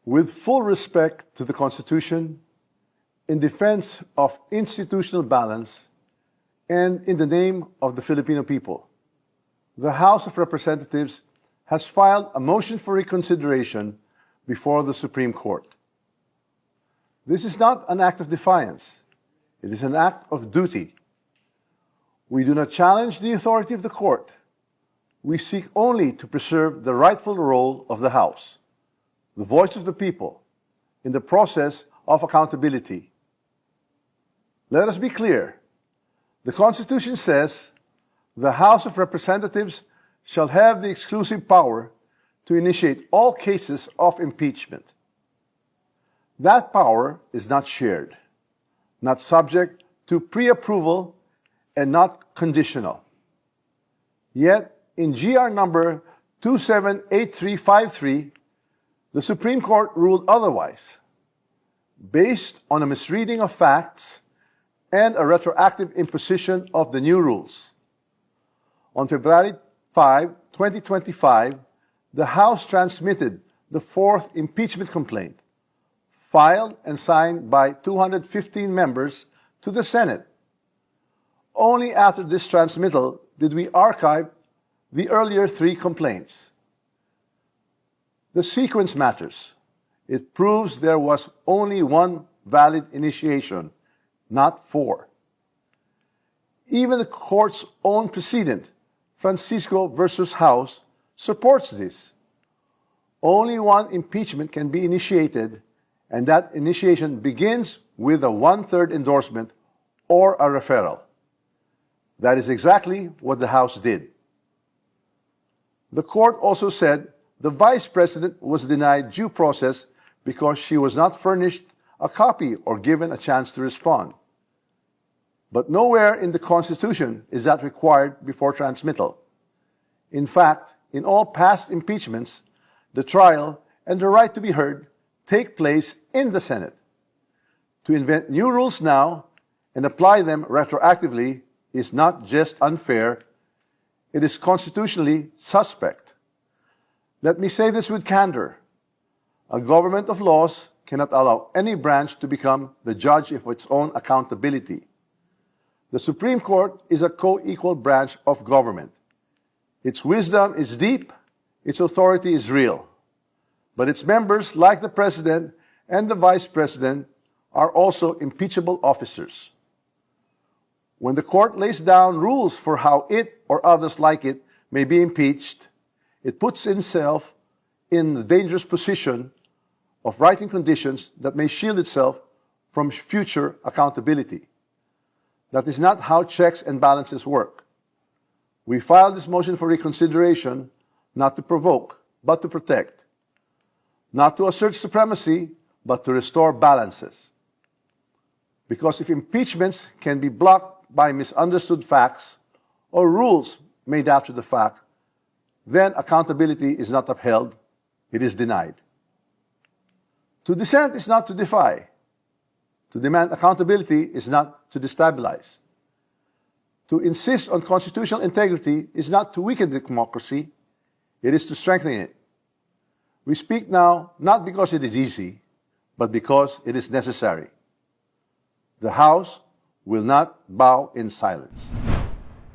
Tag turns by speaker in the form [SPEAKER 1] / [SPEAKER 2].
[SPEAKER 1] With full respect to the Constitution, in defense of institutional balance, and in the name of the Filipino people, the House of Representatives has filed a motion for reconsideration before the Supreme Court. This is not an act of defiance. It is an act of duty. We do not challenge the authority of the court. We seek only to preserve the rightful role of the House, the voice of the people, in the process of accountability. Let us be clear. The Constitution says the House of Representatives shall have the exclusive power to initiate all cases of impeachment. That power is not shared, not subject to pre-approval, and not conditional. Yet, in GR number 278353, the Supreme Court ruled otherwise, based on a misreading of facts and a retroactive imposition of the new rules. On February 5, 2025, the House transmitted the fourth impeachment complaint, filed and signed by 215 members, to the Senate. Only after this transmittal did we archive the earlier three complaints. The sequence matters. It proves there was only one valid initiation, not four. Even the court's own precedent, Francisco versus House, supports this. Only one impeachment can be initiated, and that initiation begins with a one-third endorsement or a referral. That is exactly what the House did. The court also said the Vice President was denied due process because she was not furnished a copy or given a chance to respond. But nowhere in the Constitution is that required before transmittal. In fact, in all past impeachments, the trial and the right to be heard take place in the Senate. To invent new rules now and apply them retroactively is not just unfair, it is constitutionally suspect. Let me say this with candor. A government of laws cannot allow any branch to become the judge of its own accountability. The Supreme Court is a co-equal branch of government. Its wisdom is deep, its authority is real. But its members, like the President and the Vice President, are also impeachable officers. When the court lays down rules for how it or others like it may be impeached, it puts itself in the dangerous position of writing conditions that may shield itself from future accountability. That is not how checks and balances work. We filed this motion for reconsideration not to provoke, but to protect. Not to assert supremacy, but to restore balances. Because if impeachments can be blocked by misunderstood facts or rules made after the fact, then accountability is not upheld, it is denied. To dissent is not to defy. To demand accountability is not to destabilize. To insist on constitutional integrity is not to weaken democracy, it is to strengthen it. We speak now not because it is easy, but because it is necessary. The House will not bow in silence.